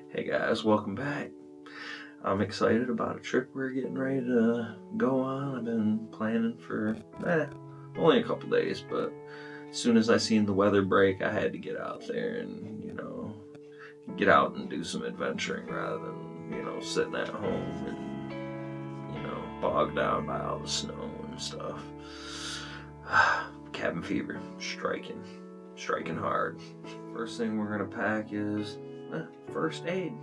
Hey guys, welcome back. I'm excited about a trip we're getting ready to go on. I've been planning for only a couple days, but as soon as I seen the weather break, I had to get out there and, get out and do some adventuring rather than, sitting at home and, bogged down by all the snow and stuff. Cabin fever, striking hard. First thing we're gonna pack is first aid.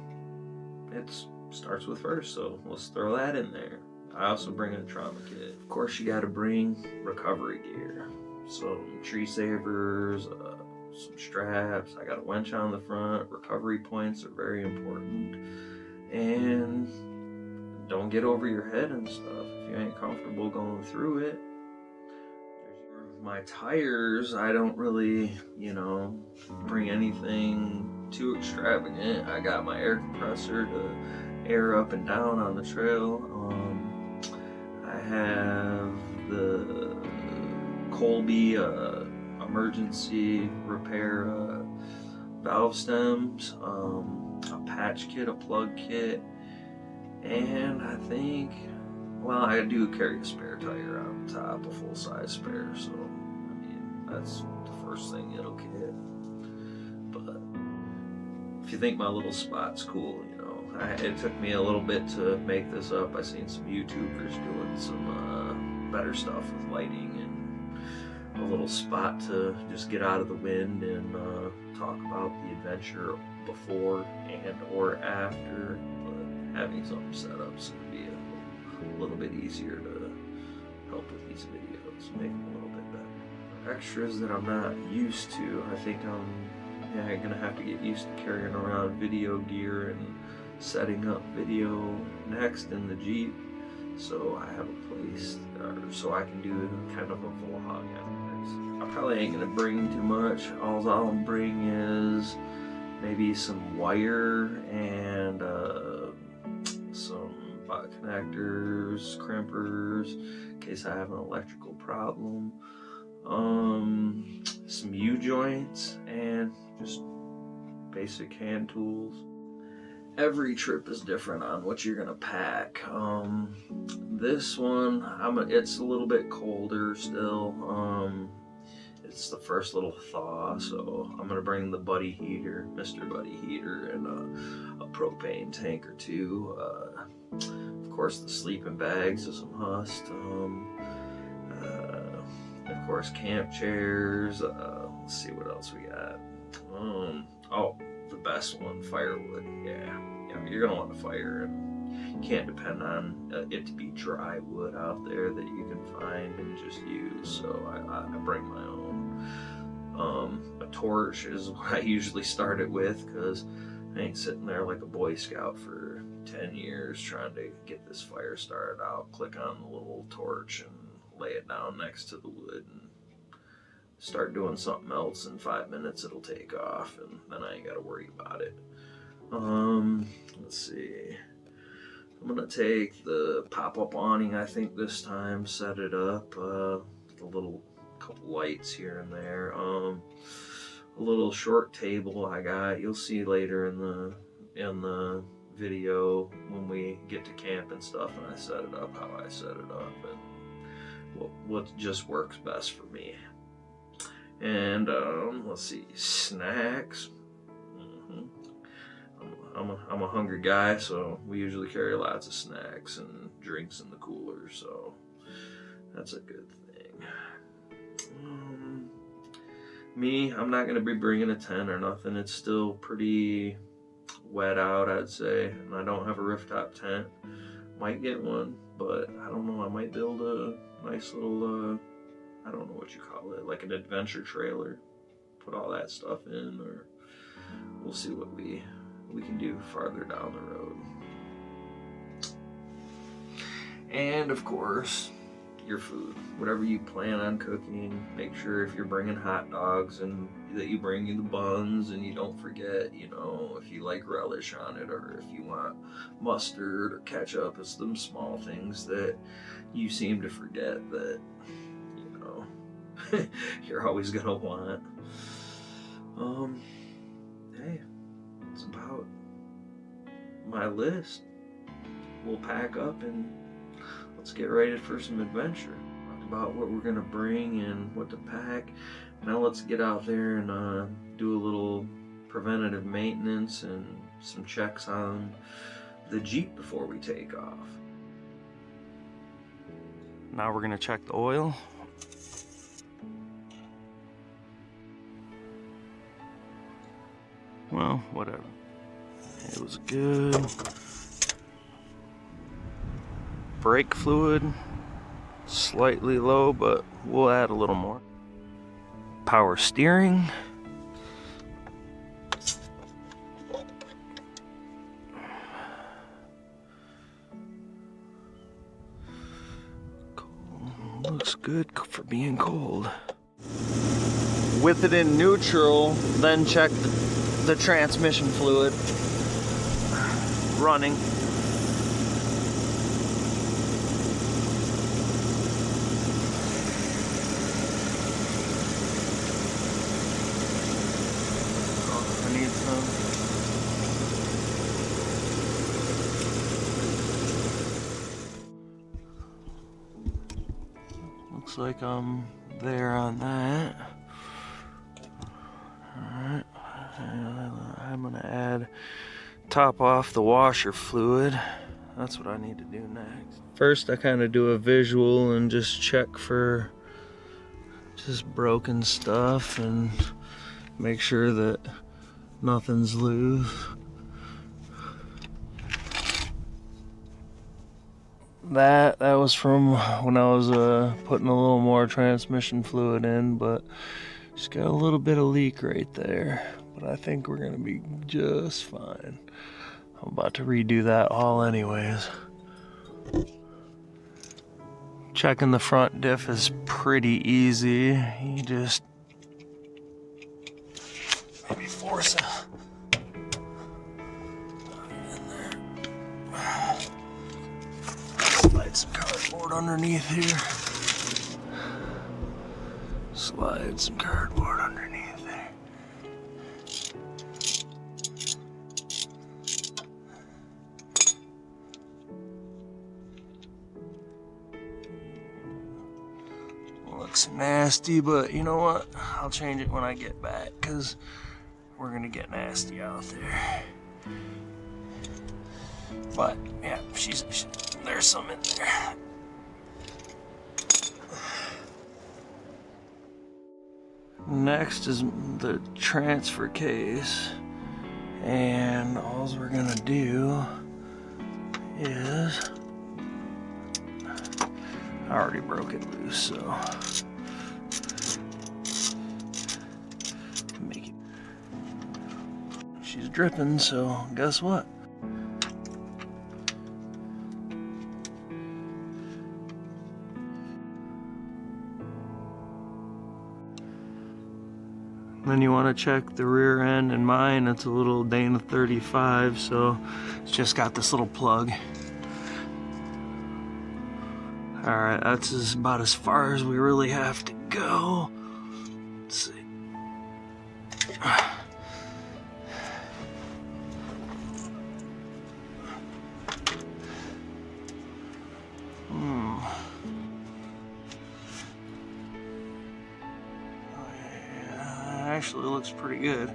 It starts with first, so let's throw that in there. I also bring a trauma kit. Of course, you gotta bring recovery gear. Some tree savers, some straps. I got a winch on the front. Recovery points are very important. And don't get over your head and stuff if you ain't comfortable going through it. My tires, I don't really, bring anything too extravagant. I got my air compressor to air up and down on the trail. I have the Colby emergency repair valve stems, a patch kit, a plug kit, and I think, I do carry a spare tire on top, a full-size spare, so that's the first thing it'll get. But if you think my little spot's cool, it took me a little bit to make this up. I seen some YouTubers doing some better stuff with lighting and a little spot to just get out of the wind and talk about the adventure before and or after. But having something set up is going to be a little bit easier to help with these videos, make them a little bit better. Extras that I'm not used to, I think I'm gonna have to get used to carrying around video gear and setting up video next in the Jeep, so I have a place so I can do kind of a vlog afterwards. I probably ain't gonna bring too much. All I'll bring is maybe some wire and some butt connectors, crimpers, in case I have an electrical problem. Some U-joints and just basic hand tools. Every trip is different on what you're gonna pack. This one, it's a little bit colder still. It's the first little thaw, so I'm gonna bring the Buddy heater, Mr. Buddy heater, and a propane tank or two. Of course, the sleeping bags is a must. Of course, camp chairs. Let's see what else we got. The best one, firewood. Yeah, you're gonna want a fire, and you can't depend on it to be dry wood out there that you can find and just use. So I bring my own. A torch is what I usually start it with, because I ain't sitting there like a Boy Scout for 10 years trying to get this fire started out. Click on the little torch and lay it down next to the wood and start doing something else. In 5 minutes it'll take off, and then I ain't gotta worry about it. Let's see. I'm gonna take the pop-up awning, I think this time, set it up, with a little couple lights here and there. A little short table I got. You'll see later in the video when we get to camp and stuff, and I set it up how I set it up and what just works best for me. And let's see, snacks. I'm a hungry guy, so we usually carry lots of snacks and drinks in the cooler, so that's a good thing. I'm not gonna be bringing a tent or nothing. It's still pretty wet out, I'd say, and I don't have a rooftop tent. Might get one, but I don't know. I might build a nice little I don't know what you call it, like an adventure trailer. Put all that stuff in, or we'll see what we can do farther down the road. And of course, your food. Whatever you plan on cooking, make sure if you're bringing hot dogs and that you bring you the buns, and you don't forget, if you like relish on it, or if you want mustard or ketchup. It's them small things that you seem to forget that you're always gonna want. Hey, that's about my list. We'll pack up and let's get ready for some adventure. Talked about what we're gonna bring and what to pack. Now let's get out there and do a little preventative maintenance and some checks on the Jeep before we take off. Now we're gonna check the oil. Well, whatever. It was good. Brake fluid, slightly low, but we'll add a little more. Power steering. Looks good for being cold. With it in neutral, then check the transmission fluid running. Oh, I need some. Looks like I'm there on that. Alright, I'm gonna add, top off the washer fluid. That's what I need to do next. First I kind of do a visual and just check for just broken stuff and make sure that nothing's loose. That was from when I was putting a little more transmission fluid in, but just got a little bit of leak right there. But I think we're gonna be just fine. I'm about to redo that all anyways. Checking the front diff is pretty easy. You just maybe force it in there. Slide some cardboard underneath here. Slide some cardboard underneath there. Looks nasty, but you know what? I'll change it when I get back, because we're gonna get nasty out there. But yeah, there's some in there. Next is the transfer case, and all we're gonna do is, I already broke it loose, so make it. She's dripping, so guess what? Then you want to check the rear end, and mine, it's a little Dana 35, so it's just got this little plug. Alright, that's about as far as we really have to go. Let's see. Actually looks pretty good.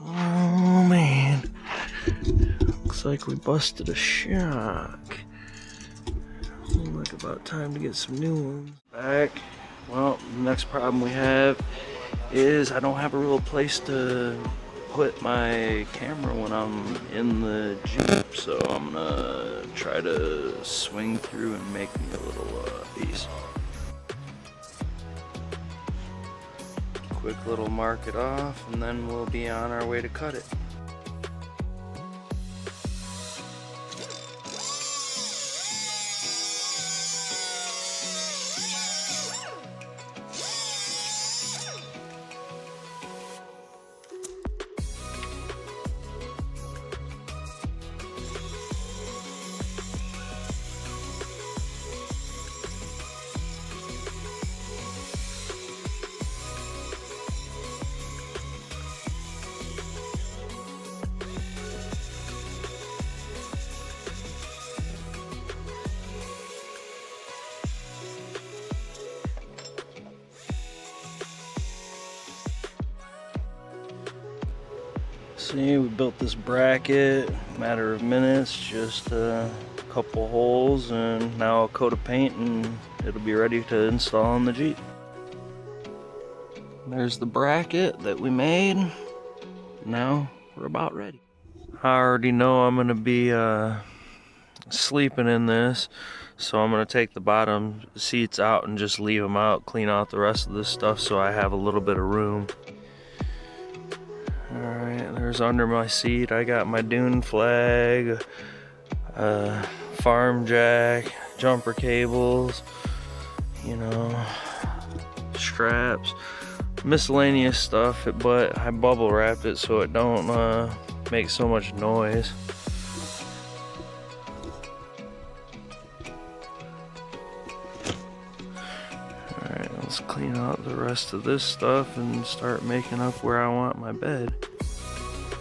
Oh man. Looks like we busted a shock. Like about time to get some new ones. Back. Well, the next problem we have is I don't have a real place to put my camera when I'm in the Jeep, so I'm gonna try to swing through and make me a little piece. Quick little mark it off, and then we'll be on our way to cut it. See, we built this bracket, matter of minutes, just a couple holes and now a coat of paint and it'll be ready to install on the Jeep. There's the bracket that we made. Now we're about ready. I already know I'm gonna be sleeping in this, so I'm gonna take the bottom seats out and just leave them out, clean out the rest of this stuff so I have a little bit of room. Alright, there's under my seat I got my dune flag, farm jack, jumper cables, you know, straps, miscellaneous stuff, but I bubble wrapped it so it don't make so much noise. Alright, let's clean out the rest of this stuff and start making up where I want my bed.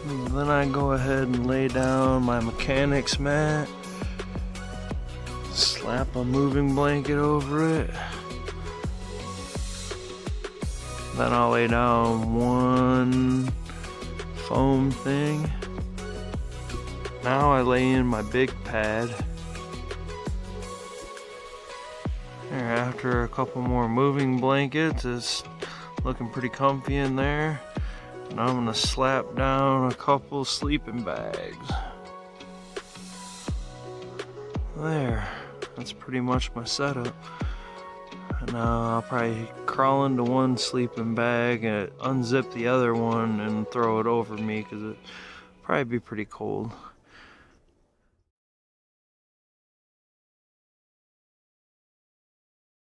And then I go ahead and lay down my mechanics mat, slap a moving blanket over it. Then I'll lay down one foam thing. Now I lay in my big pad. There, after a couple more moving blankets, it's looking pretty comfy in there. And I'm gonna slap down a couple sleeping bags. There, that's pretty much my setup. Now I'll probably crawl into one sleeping bag and unzip the other one and throw it over me because it'd probably be pretty cold.